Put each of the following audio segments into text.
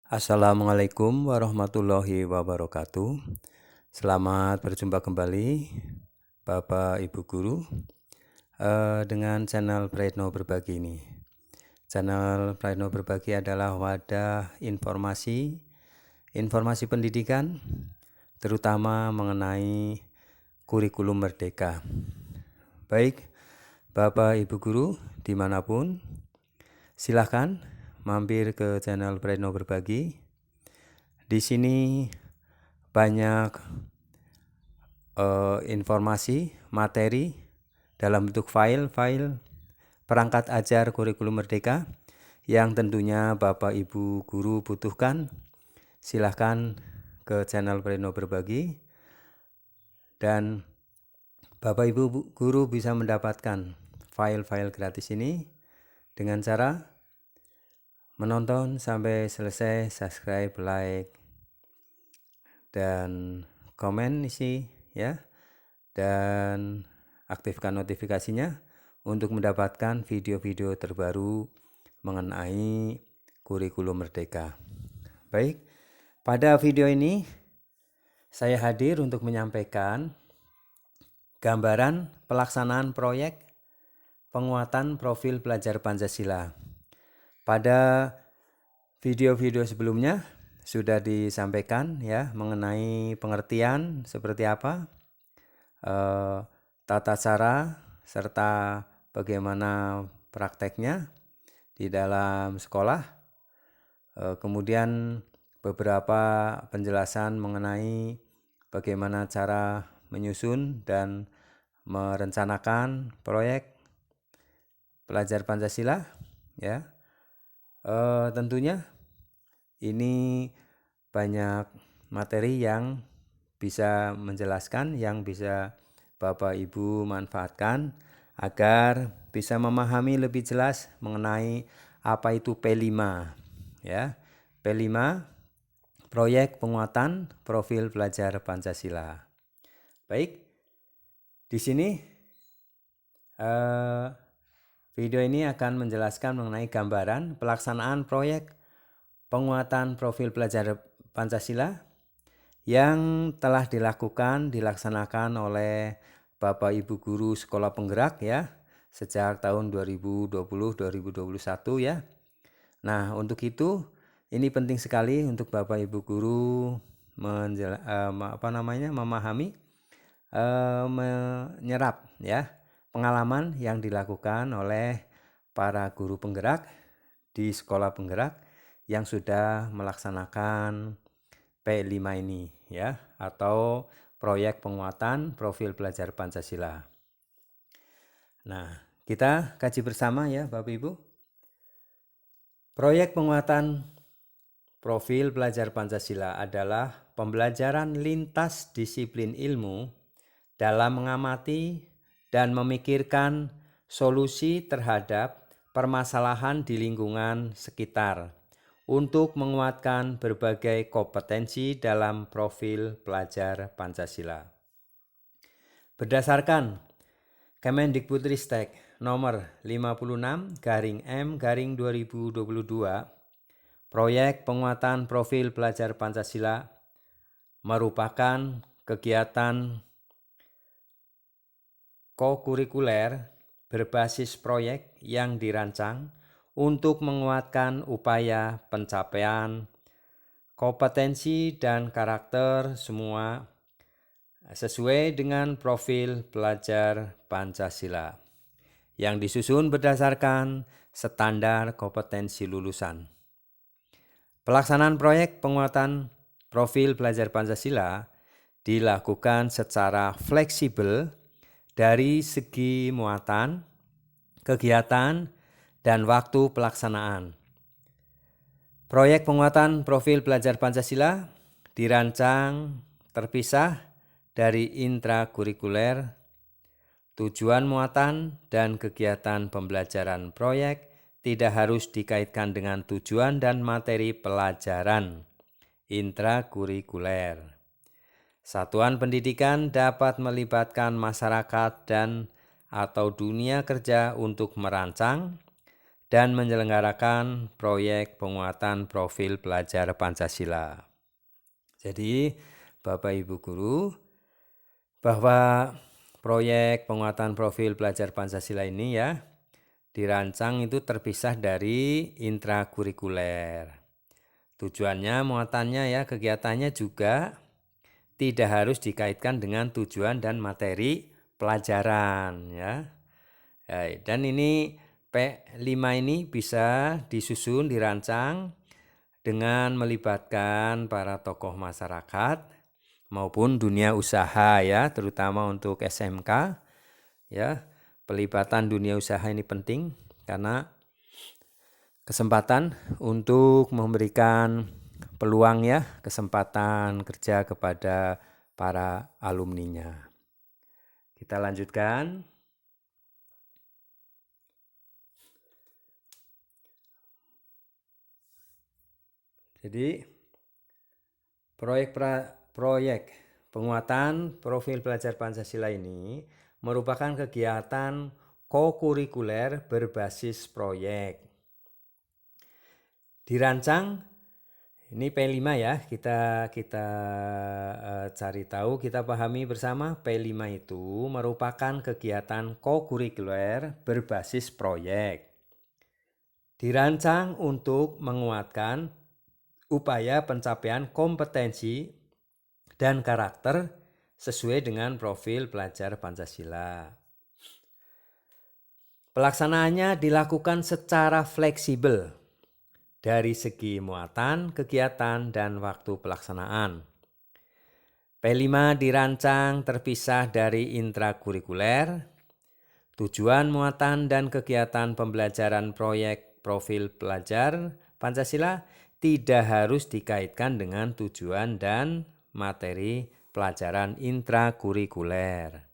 Assalamualaikum warahmatullahi wabarakatuh. Selamat berjumpa kembali Bapak Ibu Guru dengan channel Praetno Berbagi ini. Channel Praetno Berbagi adalah wadah informasi pendidikan, terutama mengenai kurikulum merdeka. Baik, Bapak Ibu Guru dimanapun, silahkan mampir ke channel Praetno Berbagi. Di sini banyak informasi, materi dalam bentuk file perangkat ajar kurikulum merdeka yang tentunya Bapak Ibu Guru butuhkan. Silahkan ke channel Praetno Berbagi dan Bapak Ibu Guru bisa mendapatkan file-file gratis ini dengan cara menonton sampai selesai, subscribe, like, dan komen isi ya, dan aktifkan notifikasinya untuk mendapatkan video-video terbaru mengenai kurikulum merdeka. Baik, pada video ini saya hadir untuk menyampaikan gambaran pelaksanaan proyek penguatan profil pelajar Pancasila. Pada video-video sebelumnya sudah disampaikan ya mengenai pengertian seperti apa, tata cara serta bagaimana prakteknya di dalam sekolah. Kemudian beberapa penjelasan mengenai bagaimana cara menyusun dan merencanakan proyek pelajar Pancasila ya. Tentunya ini banyak materi yang bisa menjelaskan, yang bisa Bapak Ibu manfaatkan agar bisa memahami lebih jelas mengenai apa itu P5 ya. P5 proyek penguatan profil pelajar Pancasila. Baik, di sini video ini akan menjelaskan mengenai gambaran pelaksanaan proyek penguatan profil pelajar Pancasila yang telah dilaksanakan oleh Bapak Ibu Guru Sekolah Penggerak ya sejak tahun 2020-2021 ya. Nah, untuk itu ini penting sekali untuk Bapak Ibu Guru memahami, menyerap ya pengalaman yang dilakukan oleh para guru penggerak di sekolah penggerak yang sudah melaksanakan P5 ini ya, atau proyek penguatan profil pelajar Pancasila. Nah, kita kaji bersama ya Bapak Ibu. Proyek penguatan profil pelajar Pancasila adalah pembelajaran lintas disiplin ilmu dalam mengamati dan memikirkan solusi terhadap permasalahan di lingkungan sekitar untuk menguatkan berbagai kompetensi dalam profil pelajar Pancasila. Berdasarkan Kemendikbudristek nomor 56/M/2022, proyek penguatan profil pelajar Pancasila merupakan kegiatan kokurikuler berbasis proyek yang dirancang untuk menguatkan upaya pencapaian kompetensi dan karakter semua sesuai dengan profil pelajar Pancasila yang disusun berdasarkan standar kompetensi lulusan. Pelaksanaan proyek penguatan profil pelajar Pancasila dilakukan secara fleksibel dari segi muatan, kegiatan, dan waktu pelaksanaan. Proyek penguatan profil pelajar Pancasila dirancang terpisah dari intrakurikuler, tujuan muatan dan kegiatan pembelajaran proyek tidak harus dikaitkan dengan tujuan dan materi pelajaran intrakurikuler. Satuan pendidikan dapat melibatkan masyarakat dan atau dunia kerja untuk merancang dan menyelenggarakan proyek penguatan profil pelajar Pancasila. Jadi, Bapak Ibu Guru, bahwa proyek penguatan profil pelajar Pancasila ini ya dirancang itu terpisah dari intrakurikuler. Tujuannya, muatannya ya, kegiatannya juga tidak harus dikaitkan dengan tujuan dan materi pelajaran ya. Dan ini P5 ini bisa disusun, dirancang dengan melibatkan para tokoh masyarakat maupun dunia usaha ya, terutama untuk SMK ya. Pelibatan dunia usaha ini penting karena kesempatan untuk memberikan peluang ya, kesempatan kerja kepada para alumninya. Kita lanjutkan. Jadi proyek penguatan profil pelajar Pancasila ini merupakan kegiatan kokurikuler berbasis proyek. Dirancang ini P5 ya, kita cari tahu, kita pahami bersama. P5 itu merupakan kegiatan kokurikuler berbasis proyek. Dirancang untuk menguatkan upaya pencapaian kompetensi dan karakter sesuai dengan profil pelajar Pancasila. Pelaksanaannya dilakukan secara fleksibel dari segi muatan, kegiatan, dan waktu pelaksanaan. P5 dirancang terpisah dari intrakurikuler. Tujuan, muatan, dan kegiatan pembelajaran proyek profil pelajar Pancasila tidak harus dikaitkan dengan tujuan dan materi pelajaran intrakurikuler.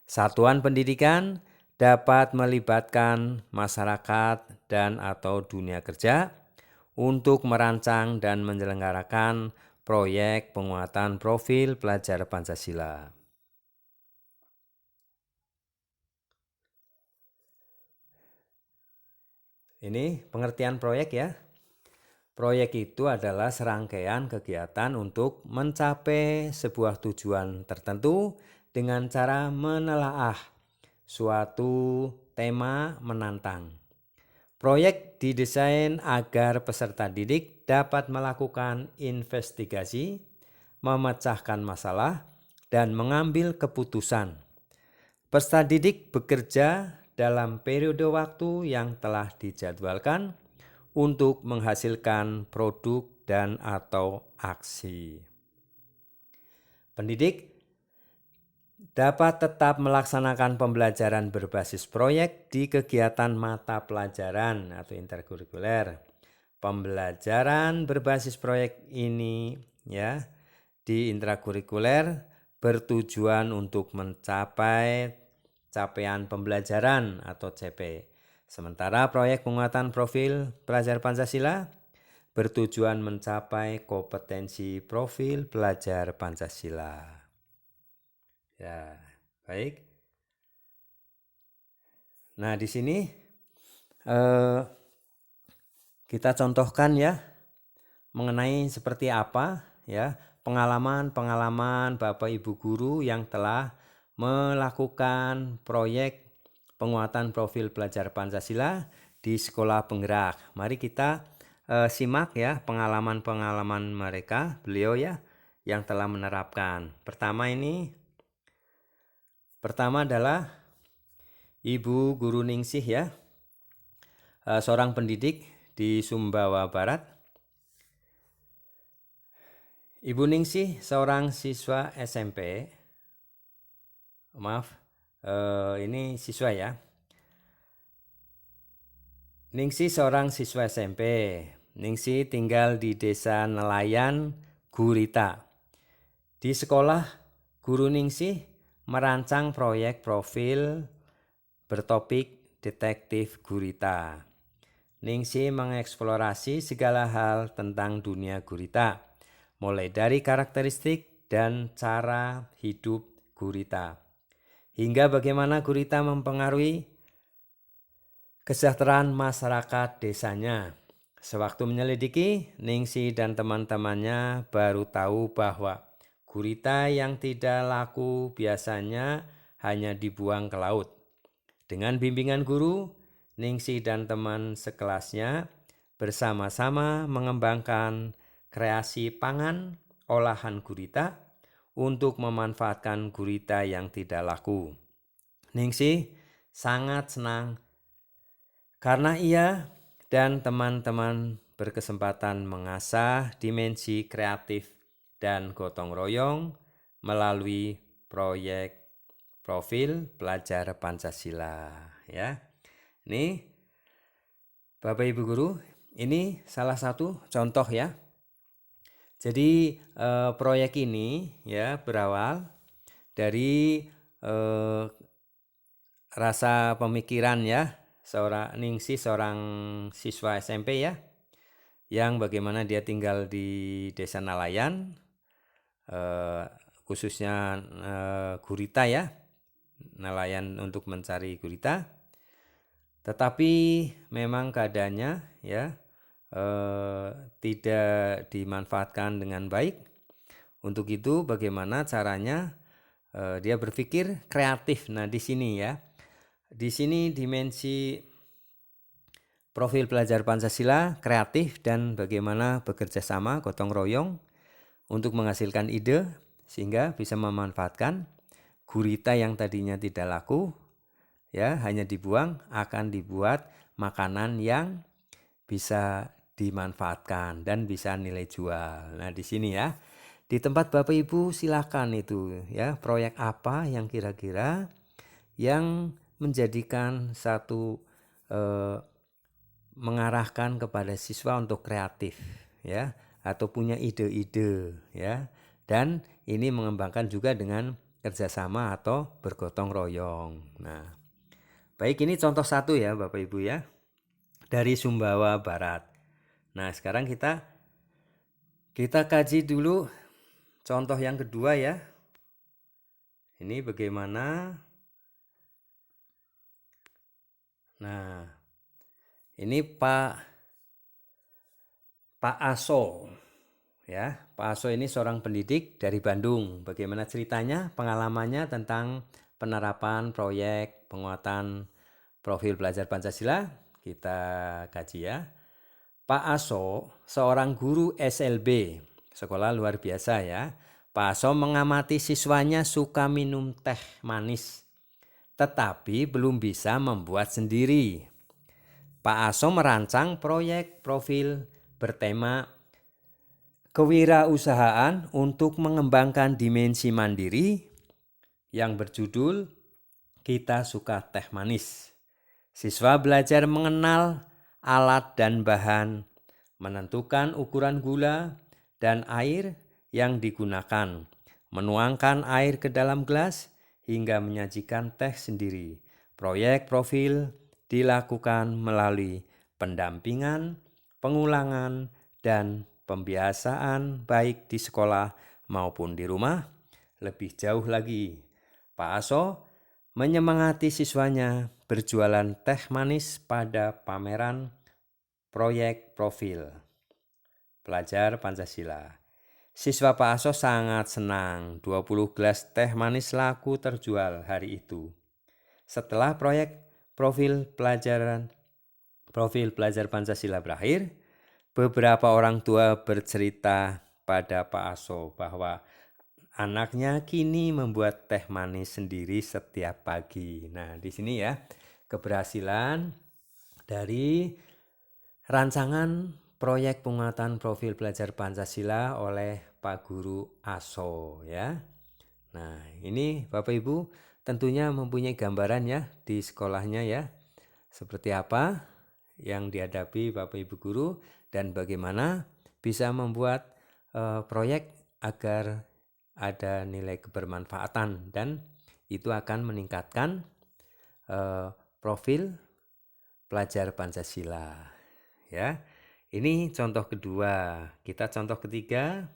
Satuan pendidikan dapat melibatkan masyarakat dan atau dunia kerja untuk merancang dan menyelenggarakan proyek penguatan profil pelajar Pancasila. Ini pengertian proyek ya. Proyek itu adalah serangkaian kegiatan untuk mencapai sebuah tujuan tertentu dengan cara menelaah suatu tema menantang. Proyek didesain agar peserta didik dapat melakukan investigasi, memecahkan masalah, dan mengambil keputusan. Peserta didik bekerja dalam periode waktu yang telah dijadwalkan untuk menghasilkan produk dan atau aksi. Pendidik dapat tetap melaksanakan pembelajaran berbasis proyek di kegiatan mata pelajaran atau interkurikuler. Pembelajaran berbasis proyek ini ya di intrakurikuler bertujuan untuk mencapai capaian pembelajaran atau CP. Sementara proyek penguatan profil pelajar Pancasila bertujuan mencapai kompetensi profil pelajar Pancasila. Ya, baik. Nah, di sini kita contohkan ya mengenai seperti apa ya pengalaman Bapak Ibu guru yang telah melakukan proyek penguatan profil pelajar Pancasila di sekolah penggerak. Mari kita simak ya pengalaman-pengalaman mereka, beliau ya yang telah menerapkan. Pertama adalah Ibu Guru Ningsih ya, seorang pendidik di Sumbawa Barat. Ibu Ningsih seorang siswa SMP. Ini siswa ya. Ningsih seorang siswa SMP. Ningsih tinggal di Desa Nelayan, Gurita. Di sekolah, Guru Ningsih merancang proyek profil bertopik detektif gurita. Ningsih mengeksplorasi segala hal tentang dunia gurita, mulai dari karakteristik dan cara hidup gurita, hingga bagaimana gurita mempengaruhi kesejahteraan masyarakat desanya. Sewaktu menyelidiki, Ningsi dan teman-temannya baru tahu bahwa gurita yang tidak laku biasanya hanya dibuang ke laut. Dengan bimbingan guru, Ningsi dan teman sekelasnya bersama-sama mengembangkan kreasi pangan olahan gurita untuk memanfaatkan gurita yang tidak laku. Ningsi sangat senang karena ia dan teman-teman berkesempatan mengasah dimensi kreatif dan gotong royong melalui proyek profil pelajar Pancasila, ya. Ini Bapak Ibu guru, ini salah satu contoh ya. Jadi proyek ini ya berawal dari rasa pemikiran ya Ningsi seorang siswa SMP ya, yang bagaimana dia tinggal di Desa Nalayan, khususnya gurita ya, nelayan untuk mencari gurita. Tetapi memang keadaannya ya tidak dimanfaatkan dengan baik. Untuk itu bagaimana caranya dia berpikir kreatif. Nah di sini ya, di sini dimensi profil pelajar Pancasila kreatif dan bagaimana bekerja sama gotong royong untuk menghasilkan ide sehingga bisa memanfaatkan gurita yang tadinya tidak laku ya hanya dibuang, akan dibuat makanan yang bisa dimanfaatkan dan bisa nilai jual. Nah di sini ya, di tempat Bapak Ibu silakan itu ya, proyek apa yang kira-kira yang menjadikan satu mengarahkan kepada siswa untuk kreatif ya, atau punya ide-ide ya, dan ini mengembangkan juga dengan kerjasama atau bergotong royong. Nah baik, ini contoh satu ya Bapak Ibu ya, dari Sumbawa Barat. Nah sekarang kita kaji dulu contoh yang kedua ya. Ini bagaimana. Nah ini Pak Aso ya. Pak Aso ini seorang pendidik dari Bandung. Bagaimana ceritanya, pengalamannya tentang penerapan proyek penguatan profil pelajar Pancasila, kita kaji ya. Pak Aso seorang guru SLB, sekolah luar biasa ya. Pak Aso mengamati siswanya suka minum teh manis, tetapi belum bisa membuat sendiri. Pak Aso merancang proyek profil bertema kewirausahaan untuk mengembangkan dimensi mandiri yang berjudul Kita Suka Teh Manis. Siswa belajar mengenal alat dan bahan, menentukan ukuran gula dan air yang digunakan, menuangkan air ke dalam gelas hingga menyajikan teh sendiri. Proyek profil dilakukan melalui pendampingan, pengulangan, dan pembiasaan baik di sekolah maupun di rumah. Lebih jauh lagi, Pak Aso menyemangati siswanya berjualan teh manis pada pameran proyek profil pelajar Pancasila. Siswa Pak Aso sangat senang, 20 gelas teh manis laku terjual hari itu. Setelah proyek profil pelajar Pancasila berakhir, beberapa orang tua bercerita pada Pak Aso bahwa anaknya kini membuat teh manis sendiri setiap pagi. Nah, di sini ya, keberhasilan dari rancangan proyek penguatan profil pelajar Pancasila oleh Pak Guru Aso ya. Nah, ini Bapak Ibu tentunya mempunyai gambaran ya di sekolahnya ya. Seperti apa yang dihadapi Bapak Ibu guru dan bagaimana bisa membuat proyek agar ada nilai kebermanfaatan dan itu akan meningkatkan profil pelajar Pancasila. Ya, ini contoh kedua. Kita contoh ketiga.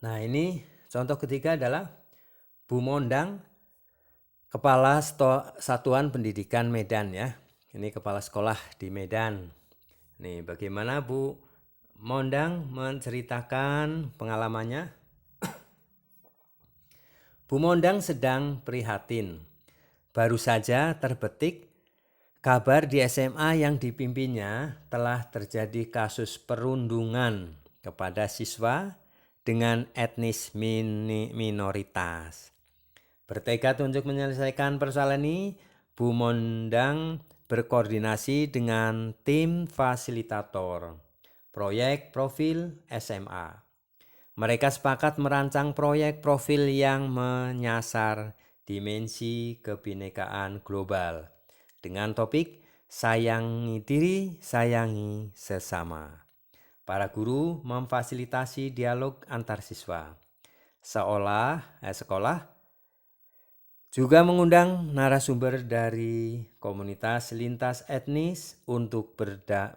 Nah ini Contoh ketiga adalah Bu Mondang, Kepala Satuan Pendidikan Medan ya. Ini kepala sekolah di Medan. Nih, bagaimana Bu Mondang menceritakan pengalamannya? Bu Mondang sedang prihatin. Baru saja terbetik kabar di SMA yang dipimpinnya telah terjadi kasus perundungan kepada siswa dengan etnis minoritas. Bertekad untuk menyelesaikan persoalan ini, Bu Mondang berkoordinasi dengan tim fasilitator proyek profil SMA. Mereka sepakat merancang proyek profil yang menyasar dimensi kebinekaan global dengan topik sayangi diri, sayangi sesama. Para guru memfasilitasi dialog antar siswa. Sekolah juga mengundang narasumber dari komunitas lintas etnis untuk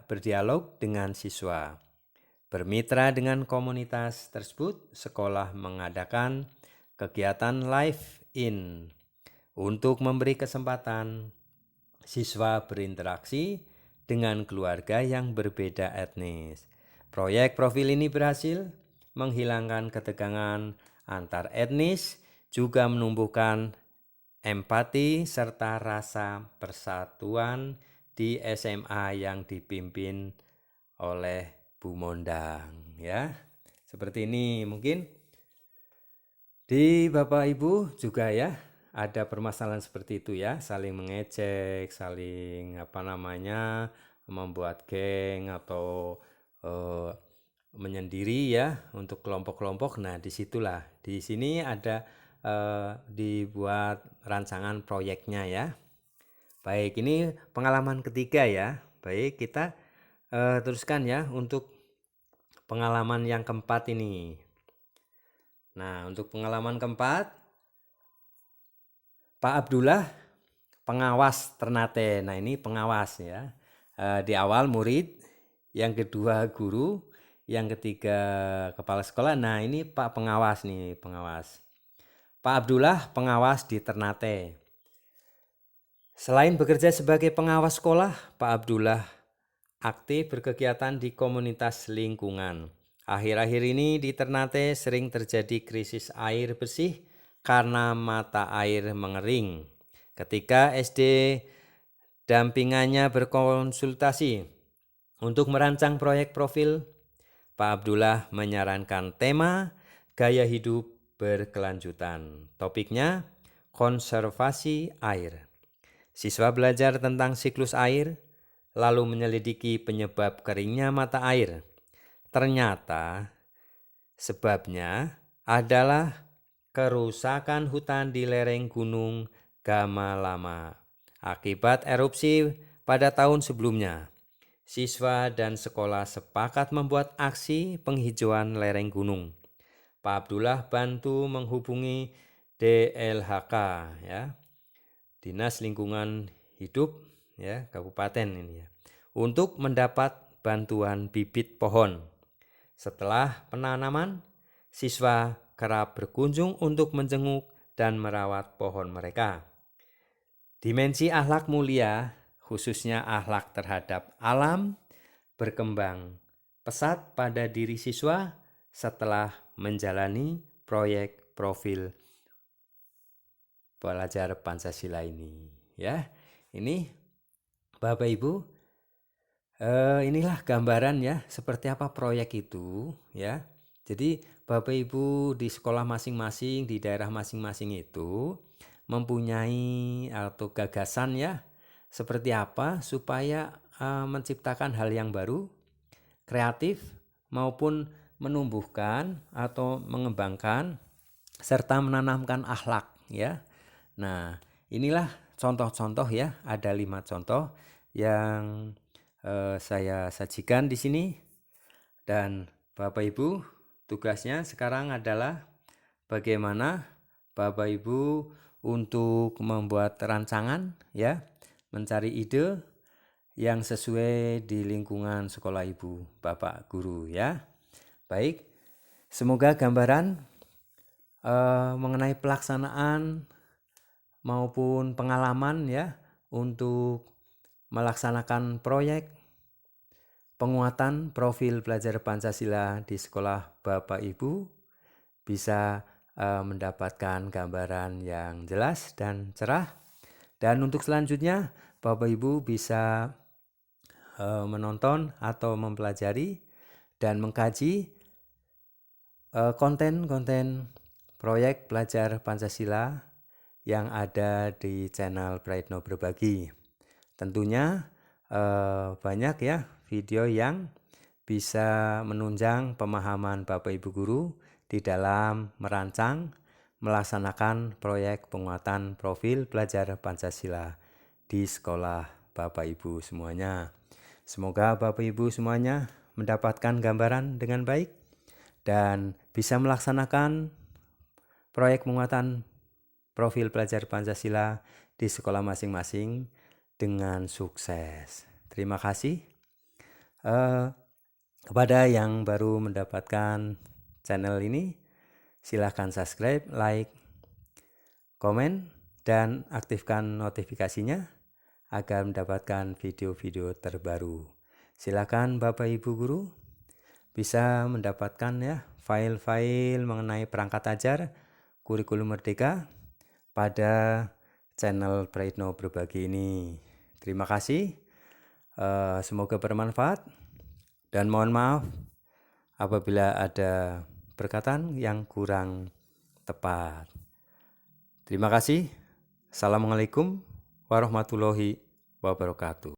berdialog dengan siswa. Bermitra dengan komunitas tersebut, sekolah mengadakan kegiatan live-in untuk memberi kesempatan siswa berinteraksi dengan keluarga yang berbeda etnis. Proyek profil ini berhasil menghilangkan ketegangan antar etnis, juga menumbuhkan empati serta rasa persatuan di SMA yang dipimpin oleh Bu Mondang ya. Seperti ini mungkin di Bapak Ibu juga ya ada permasalahan seperti itu ya, saling mengejek, saling membuat geng atau menyendiri ya untuk kelompok-kelompok. Nah, disitulah di sini ada dibuat rancangan proyeknya ya. Baik, ini pengalaman ketiga ya. Baik, kita teruskan ya untuk pengalaman yang keempat ini. Nah, untuk pengalaman keempat, Pak Abdullah pengawas Ternate. Nah, ini pengawas ya. Di awal murid, yang kedua guru, yang ketiga kepala sekolah. Nah, ini Pak pengawas nih, pengawas. Pak Abdullah pengawas di Ternate. Selain bekerja sebagai pengawas sekolah, Pak Abdullah aktif berkegiatan di komunitas lingkungan. Akhir-akhir ini di Ternate sering terjadi krisis air bersih karena mata air mengering. Ketika SD dampingannya berkonsultasi untuk merancang proyek profil, Pak Abdullah menyarankan tema gaya hidup berkelanjutan. Topiknya konservasi air. Siswa belajar tentang siklus air, lalu menyelidiki penyebab keringnya mata air. Ternyata sebabnya adalah kerusakan hutan di lereng Gunung Gamalama akibat erupsi pada tahun sebelumnya. Siswa dan sekolah sepakat membuat aksi penghijauan lereng gunung. Pak Abdullah bantu menghubungi DLHK ya, Dinas Lingkungan Hidup ya, kabupaten ini ya, untuk mendapat bantuan bibit pohon. Setelah penanaman, siswa kerap berkunjung untuk menjenguk dan merawat pohon mereka. Dimensi akhlak mulia, khususnya akhlak terhadap alam, berkembang pesat pada diri siswa setelah menjalani proyek profil belajar Pancasila ini ya. Ini Bapak Ibu, inilah gambaran ya seperti apa proyek itu ya. Jadi Bapak Ibu di sekolah masing-masing, di daerah masing-masing itu mempunyai atau gagasan ya seperti apa supaya menciptakan hal yang baru, kreatif maupun menumbuhkan atau mengembangkan serta menanamkan akhlak ya. Nah, inilah contoh-contoh ya, ada 5 contoh yang saya sajikan di sini. Dan Bapak Ibu, tugasnya sekarang adalah bagaimana Bapak Ibu untuk membuat rancangan ya, mencari ide yang sesuai di lingkungan sekolah Ibu, Bapak guru ya. Baik, semoga gambaran mengenai pelaksanaan maupun pengalaman ya untuk melaksanakan proyek penguatan profil pelajar Pancasila di sekolah Bapak Ibu bisa mendapatkan gambaran yang jelas dan cerah. Dan untuk selanjutnya Bapak Ibu bisa menonton atau mempelajari dan mengkaji konten-konten proyek pelajar Pancasila yang ada di channel Praitno Berbagi. Tentunya banyak ya video yang bisa menunjang pemahaman Bapak Ibu guru di dalam merancang, melaksanakan proyek penguatan profil pelajar Pancasila di sekolah Bapak Ibu semuanya. Semoga Bapak Ibu semuanya mendapatkan gambaran dengan baik dan bisa melaksanakan proyek penguatan profil pelajar Pancasila di sekolah masing-masing dengan sukses. Terima kasih. Kepada yang baru mendapatkan channel ini, silahkan subscribe, like, komen, dan aktifkan notifikasinya agar mendapatkan video-video terbaru. Silakan Bapak Ibu guru bisa mendapatkan ya file-file mengenai perangkat ajar kurikulum merdeka pada channel Praitno Berbagi ini. Terima kasih. Semoga bermanfaat dan mohon maaf apabila ada perkataan yang kurang tepat. Terima kasih. Assalamualaikum warahmatullahi wabarakatuh.